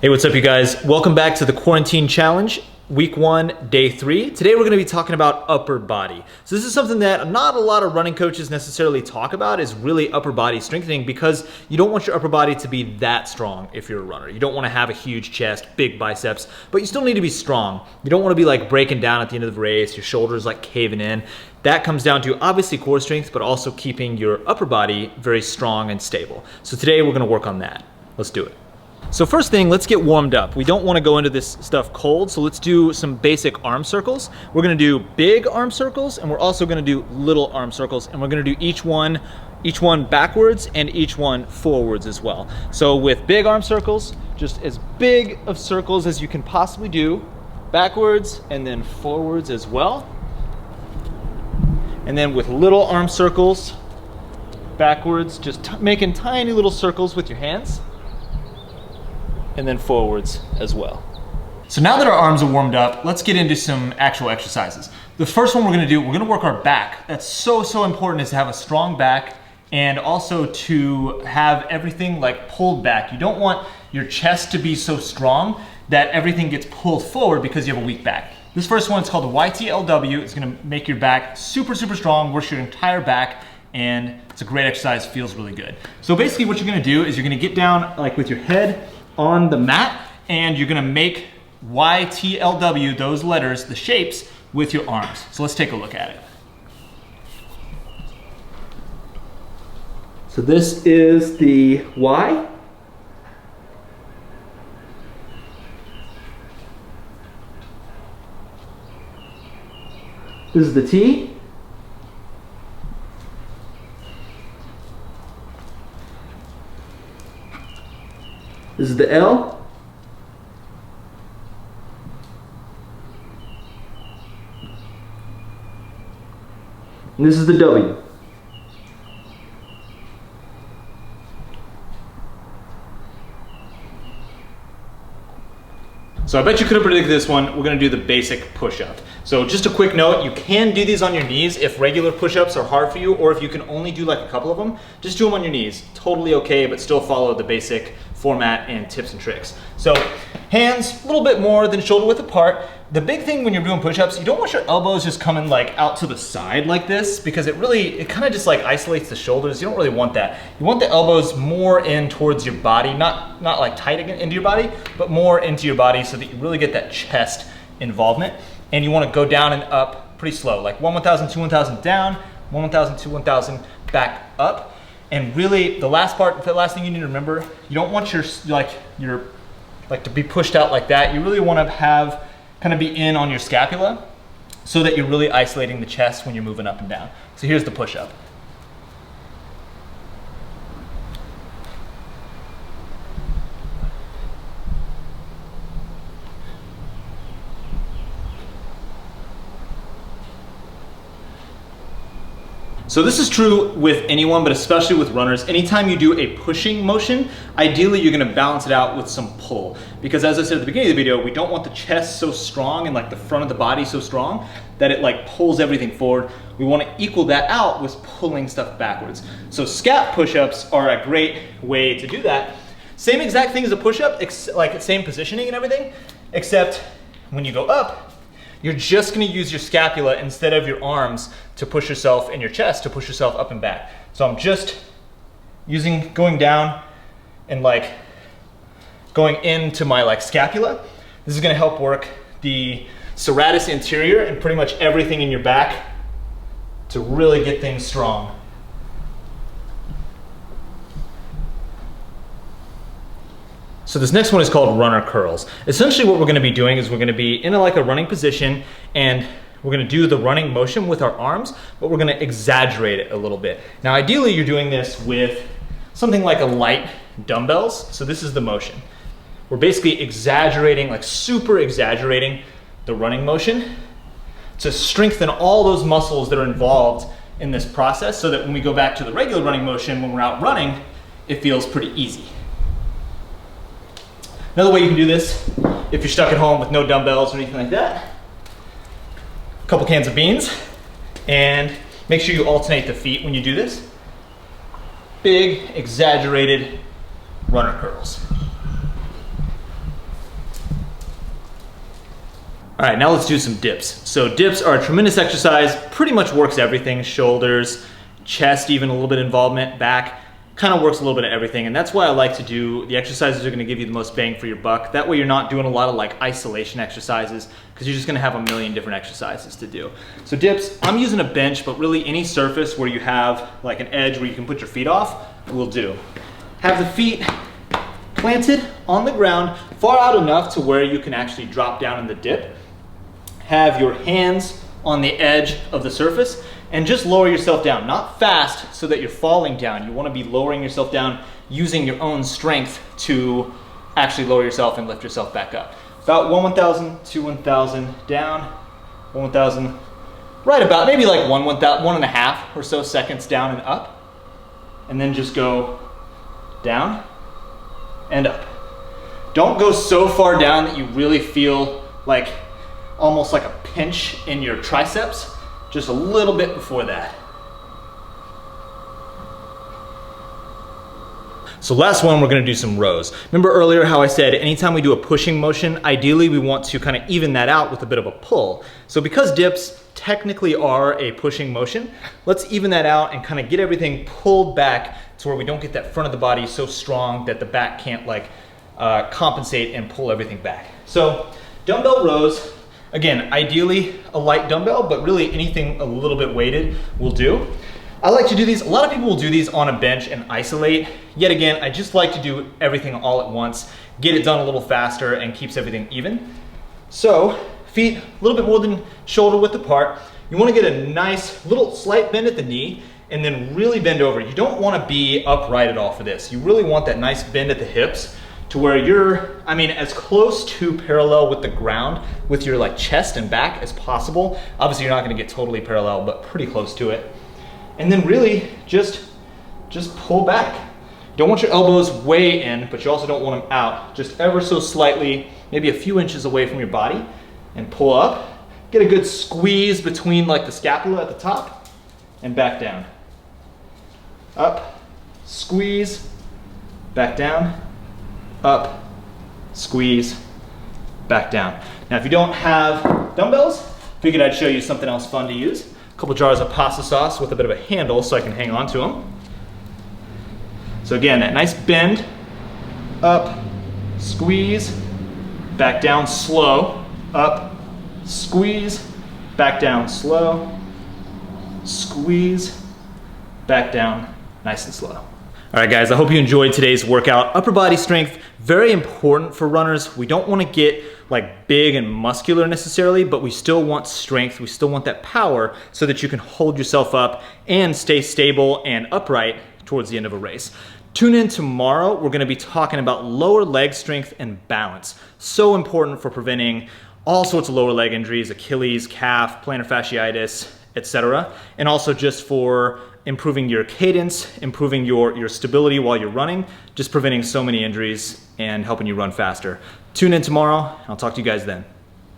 Hey, what's up you guys? Welcome back to the Quarantine Challenge, week 1, day 3. Today we're gonna be talking about upper body. So this is something that not a lot of running coaches necessarily talk about, is really upper body strengthening, because you don't want your upper body to be that strong if you're a runner. You don't wanna have a huge chest, big biceps, but you still need to be strong. You don't wanna be like breaking down at the end of the race, your shoulders like caving in. That comes down to obviously core strength, but also keeping your upper body very strong and stable. So today we're gonna work on that. Let's do it. So first thing, let's get warmed up. We don't want to go into this stuff cold, so let's do some basic arm circles. We're going to do big arm circles, and we're also going to do little arm circles, and we're going to do each one backwards and each one forwards as well. So with big arm circles, just as big of circles as you can possibly do, backwards and then forwards as well. And then with little arm circles, backwards, just making tiny little circles with your hands, and then forwards as well. So now that our arms are warmed up, let's get into some actual exercises. The first one we're gonna work our back. That's so important, is to have a strong back and also to have everything like pulled back. You don't want your chest to be so strong that everything gets pulled forward because you have a weak back. This first one is called the YTLW. It's gonna make your back super strong, work your entire back, and it's a great exercise, feels really good. So basically what you're gonna do is you're gonna get down like with your head on the mat, and you're gonna make YTLW, those letters, the shapes, with your arms. So let's take a look at it. So this is the Y. This is the T. This is the L. And this is the W. So I bet you could have predicted this one. We're gonna do the basic push-up. So just a quick note, you can do these on your knees if regular push-ups are hard for you, or if you can only do like a couple of them, just do them on your knees. Totally okay, but still follow the basic format and tips and tricks. So hands a little bit more than shoulder width apart. The big thing when you're doing push-ups, you don't want your elbows just coming like out to the side like this, because it kind of just like isolates the shoulders. You don't really want that. You want the elbows more in towards your body, not like tight into your body, but more into your body so that you really get that chest involvement. And you want to go down and up pretty slow, like 1 1000, 2 1000 down, 1 1000, 2 1000 back up. And really, the last thing you need to remember, you don't want your to be pushed out like that. You really want to have kind of be in on your scapula so that you're really isolating the chest when you're moving up and down. So here's the push-up. So this is true with anyone, but especially with runners. Anytime you do a pushing motion, ideally you're gonna balance it out with some pull. Because as I said at the beginning of the video, we don't want the chest so strong and like the front of the body so strong that it like pulls everything forward. We wanna equal that out with pulling stuff backwards. So SCAP push-ups are a great way to do that. Same exact thing as a push-up, like same positioning and everything, except when you go up, you're just gonna use your scapula instead of your arms to push yourself in your chest, to push yourself up and back. So I'm just going down and like going into my like scapula. This is gonna help work the serratus anterior and pretty much everything in your back to really get things strong. So this next one is called runner curls. Essentially what we're gonna be doing is we're gonna be in like a running position, and we're gonna do the running motion with our arms, but we're gonna exaggerate it a little bit. Now ideally you're doing this with something like a light dumbbells. So this is the motion. We're basically exaggerating, like super exaggerating the running motion to strengthen all those muscles that are involved in this process, so that when we go back to the regular running motion, when we're out running, it feels pretty easy. Another way you can do this, if you're stuck at home with no dumbbells or anything like that, a couple cans of beans, and make sure you alternate the feet when you do this. Big, exaggerated runner curls. All right, now let's do some dips. So dips are a tremendous exercise, pretty much works everything, shoulders, chest, even a little bit involvement, back, kind of works a little bit of everything. And that's why I like to do the exercises that are gonna give you the most bang for your buck. That way you're not doing a lot of like isolation exercises, because you're just gonna have a million different exercises to do. So dips, I'm using a bench, but really any surface where you have like an edge where you can put your feet off will do. Have the feet planted on the ground, far out enough to where you can actually drop down in the dip. Have your hands on the edge of the surface and just lower yourself down, not fast so that you're falling down. You want to be lowering yourself down using your own strength to actually lower yourself and lift yourself back up. About 1,000 to 1,000 down, 1,000, right about maybe like 1.5 or so seconds down and up. And then just go down and up. Don't go so far down that you really feel like almost like a pinch in your triceps, just a little bit before that. So last one, we're gonna do some rows. Remember earlier how I said anytime we do a pushing motion, ideally we want to kind of even that out with a bit of a pull. So because dips technically are a pushing motion, let's even that out and kind of get everything pulled back to where we don't get that front of the body so strong that the back can't like compensate and pull everything back. So dumbbell rows, again, ideally a light dumbbell, but really anything a little bit weighted will do. I like to do these, a lot of people will do these on a bench and isolate. Yet again, I just like to do everything all at once, get it done a little faster and keeps everything even. So feet a little bit more than shoulder width apart. You want to get a nice little slight bend at the knee and then really bend over. You don't want to be upright at all for this. You really want that nice bend at the hips to where you're, I mean, as close to parallel with the ground with your like chest and back as possible. Obviously you're not gonna get totally parallel, but pretty close to it. And then really just pull back. Don't want your elbows way in, but you also don't want them out. Just ever so slightly, maybe a few inches away from your body, and pull up. Get a good squeeze between like the scapula at the top and back down. Up, squeeze, back down, up, squeeze, back down. Now if you don't have dumbbells, figured I'd show you something else fun to use. A couple jars of pasta sauce with a bit of a handle so I can hang on to them. So again, that nice bend, up, squeeze, back down slow, up, squeeze, back down slow, squeeze, back down nice and slow. All right guys, I hope you enjoyed today's workout. Upper body strength, very important for runners. We don't want to get like big and muscular necessarily, but we still want strength. We still want that power so that you can hold yourself up and stay stable and upright towards the end of a race. Tune in tomorrow. We're going to be talking about lower leg strength and balance. So important for preventing all sorts of lower leg injuries, Achilles, calf, plantar fasciitis, etc. And also just for improving your cadence, improving your stability while you're running, just preventing so many injuries and helping you run faster. Tune in tomorrow. I'll talk to you guys then.